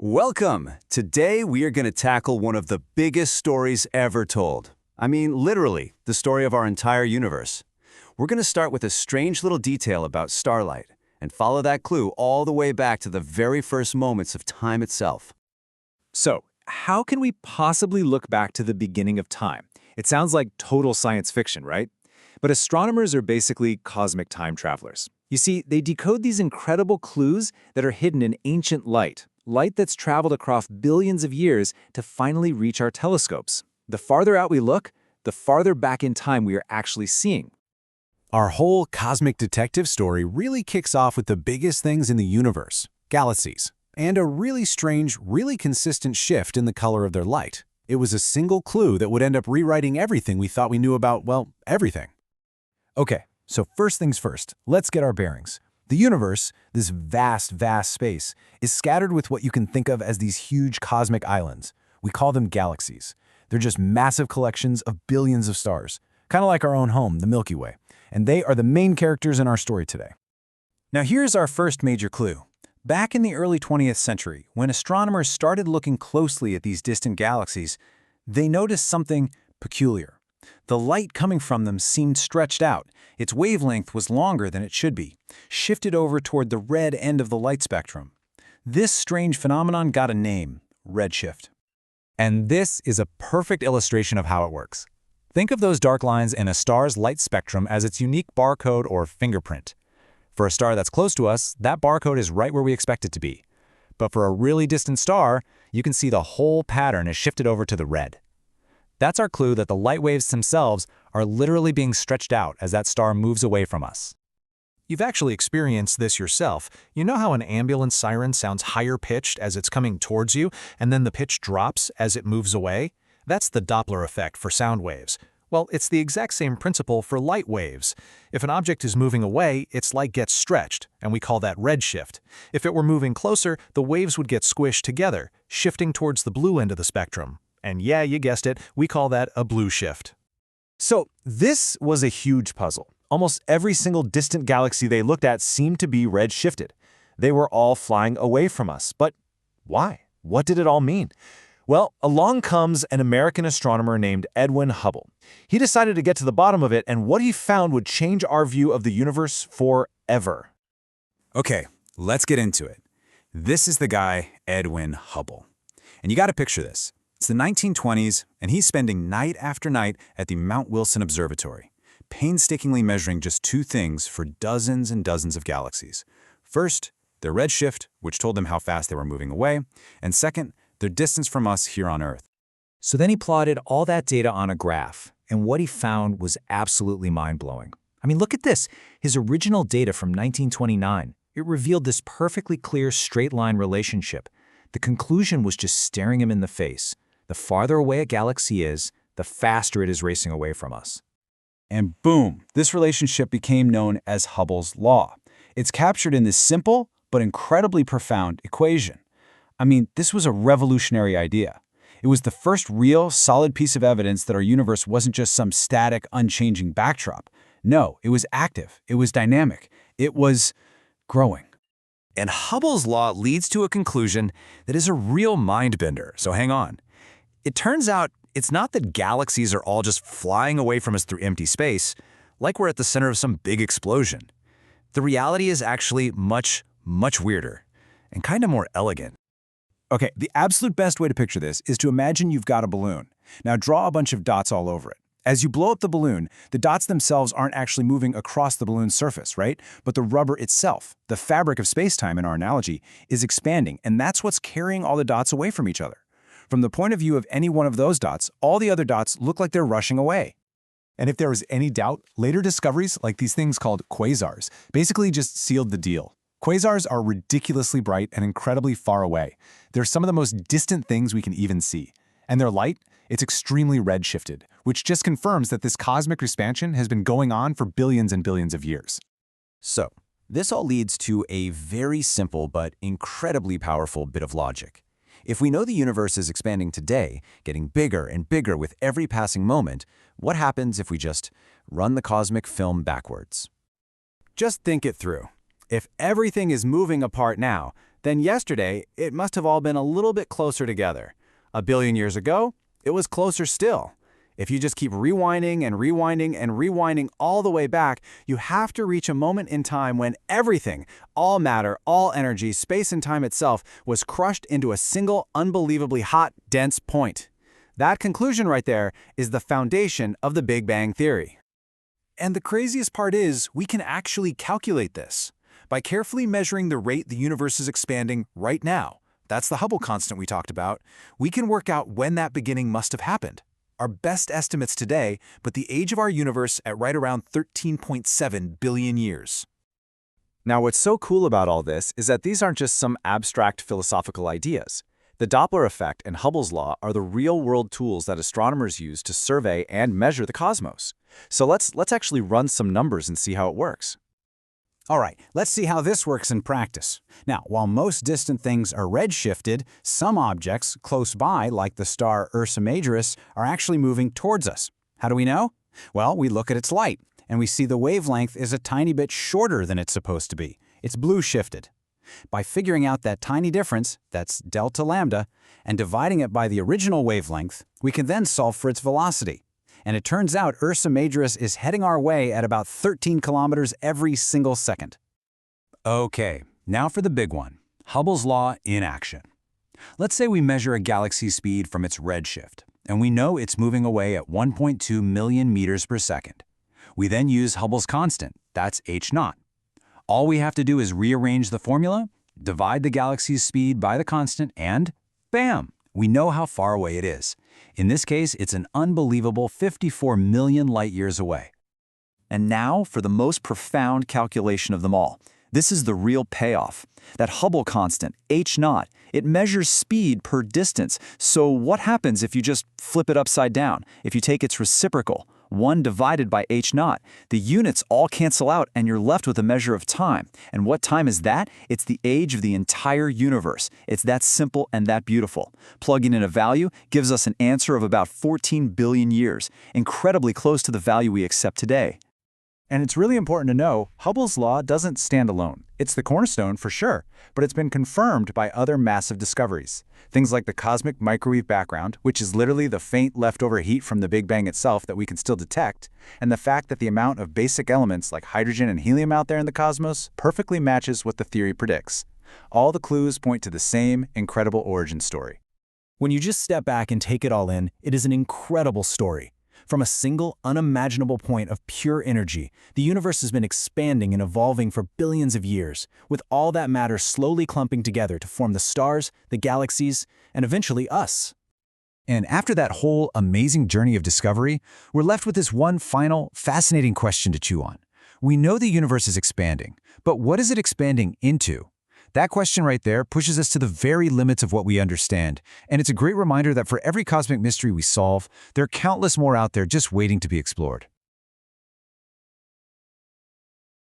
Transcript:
Welcome! Today we are going to tackle one of the biggest stories ever told. I mean, literally, the story of our entire universe. We're going to start with a strange little detail about starlight and follow that clue all the way back to the very first moments of time itself. So, how can we possibly look back to the beginning of time? It sounds like total science fiction, right? But astronomers are basically cosmic time travelers. You see, they decode these incredible clues that are hidden in ancient light that's traveled across billions of years to finally reach our telescopes. The farther out we look, the farther back in time we are actually seeing. Our whole cosmic detective story really kicks off with the biggest things in the universe, galaxies, and a really strange, really consistent shift in the color of their light. It was a single clue that would end up rewriting everything we thought we knew about, well, everything. Okay, so first things first, let's get our bearings. The universe, this vast, vast space, is scattered with what you can think of as these huge cosmic islands. We call them galaxies. They're just massive collections of billions of stars, kind of like our own home, the Milky Way. And they are the main characters in our story today. Now here's our first major clue. Back in the early 20th century, when astronomers started looking closely at these distant galaxies, they noticed something peculiar. The light coming from them seemed stretched out. Its wavelength was longer than it should be, shifted over toward the red end of the light spectrum. This strange phenomenon got a name, redshift. And this is a perfect illustration of how it works. Think of those dark lines in a star's light spectrum as its unique barcode or fingerprint. For a star that's close to us, that barcode is right where we expect it to be. But for a really distant star, you can see the whole pattern is shifted over to the red. That's our clue that the light waves themselves are literally being stretched out as that star moves away from us. You've actually experienced this yourself. You know how an ambulance siren sounds higher pitched as it's coming towards you, and then the pitch drops as it moves away? That's the Doppler effect for sound waves. Well, it's the exact same principle for light waves. If an object is moving away, its light gets stretched, and we call that redshift. If it were moving closer, the waves would get squished together, shifting towards the blue end of the spectrum. And yeah, you guessed it, we call that a blue shift. So this was a huge puzzle. Almost every single distant galaxy they looked at seemed to be redshifted. They were all flying away from us. But why? What did it all mean? Well, along comes an American astronomer named Edwin Hubble. He decided to get to the bottom of it, and what he found would change our view of the universe forever. Okay, let's get into it. This is the guy, Edwin Hubble. And you got to picture this. It's the 1920s, and he's spending night after night at the Mount Wilson Observatory, painstakingly measuring just two things for dozens and dozens of galaxies. First, their redshift, which told him how fast they were moving away, and second, their distance from us here on Earth. So then he plotted all that data on a graph, and what he found was absolutely mind-blowing. I mean, look at this. His original data from 1929, it revealed this perfectly clear straight-line relationship. The conclusion was just staring him in the face. The farther away a galaxy is, the faster it is racing away from us. And boom, this relationship became known as Hubble's law. It's captured in this simple but incredibly profound equation. I mean, this was a revolutionary idea. It was the first real, solid piece of evidence that our universe wasn't just some static, unchanging backdrop. No, it was active, it was dynamic, it was growing. And Hubble's law leads to a conclusion that is a real mind-bender, so hang on. It turns out it's not that galaxies are all just flying away from us through empty space, like we're at the center of some big explosion. The reality is actually much, much weirder and kind of more elegant. Okay, the absolute best way to picture this is to imagine you've got a balloon. Now draw a bunch of dots all over it. As you blow up the balloon, the dots themselves aren't actually moving across the balloon's surface, right? But the rubber itself, the fabric of space-time in our analogy, is expanding, and that's what's carrying all the dots away from each other. From the point of view of any one of those dots, all the other dots look like they're rushing away. And if there was any doubt, later discoveries, like these things called quasars, basically just sealed the deal. Quasars are ridiculously bright and incredibly far away. They're some of the most distant things we can even see. And their light, it's extremely redshifted, which just confirms that this cosmic expansion has been going on for billions and billions of years. So, this all leads to a very simple but incredibly powerful bit of logic. If we know the universe is expanding today, getting bigger and bigger with every passing moment, what happens if we just run the cosmic film backwards? Just think it through. If everything is moving apart now, then yesterday it must have all been a little bit closer together. A billion years ago, it was closer still. If you just keep rewinding and rewinding and rewinding all the way back, you have to reach a moment in time when everything, all matter, all energy, space and time itself, was crushed into a single, unbelievably hot, dense point. That conclusion right there is the foundation of the Big Bang Theory. And the craziest part is, we can actually calculate this. By carefully measuring the rate the universe is expanding right now, that's the Hubble constant we talked about, we can work out when that beginning must have happened. Our best estimates today put the age of our universe at right around 13.7 billion years. Now, what's so cool about all this is that these aren't just some abstract philosophical ideas. The Doppler effect and Hubble's law are the real-world tools that astronomers use to survey and measure the cosmos. So let's actually run some numbers and see how it works. All right, let's see how this works in practice. Now, while most distant things are redshifted, some objects close by, like the star Ursa Majoris, are actually moving towards us. How do we know? Well, we look at its light, and we see the wavelength is a tiny bit shorter than it's supposed to be. It's blue shifted. By figuring out that tiny difference, that's delta lambda, and dividing it by the original wavelength, we can then solve for its velocity. And it turns out Ursa Majoris is heading our way at about 13 kilometers every single second. Okay, now for the big one, Hubble's law in action. Let's say we measure a galaxy's speed from its redshift, and we know it's moving away at 1.2 million meters per second. We then use Hubble's constant, that's h0. All we have to do is rearrange the formula, divide the galaxy's speed by the constant, and bam! We know how far away it is. In this case, it's an unbelievable 54 million light-years away. And now for the most profound calculation of them all. This is the real payoff. That Hubble constant, h0, it measures speed per distance. So what happens if you just flip it upside down? If you take its reciprocal, 1 divided by h0, the units all cancel out and you're left with a measure of time. And what time is that? It's the age of the entire universe. It's that simple and that beautiful. Plugging in a value gives us an answer of about 14 billion years, incredibly close to the value we accept today. And it's really important to know, Hubble's law doesn't stand alone. It's the cornerstone for sure, but it's been confirmed by other massive discoveries. Things like the cosmic microwave background, which is literally the faint leftover heat from the Big Bang itself that we can still detect, and the fact that the amount of basic elements like hydrogen and helium out there in the cosmos perfectly matches what the theory predicts. All the clues point to the same incredible origin story. When you just step back and take it all in, it is an incredible story. From a single, unimaginable point of pure energy, the universe has been expanding and evolving for billions of years, with all that matter slowly clumping together to form the stars, the galaxies, and eventually us. And after that whole amazing journey of discovery, we're left with this one final, fascinating question to chew on. We know the universe is expanding, but what is it expanding into? That question right there pushes us to the very limits of what we understand, and it's a great reminder that for every cosmic mystery we solve, there are countless more out there just waiting to be explored.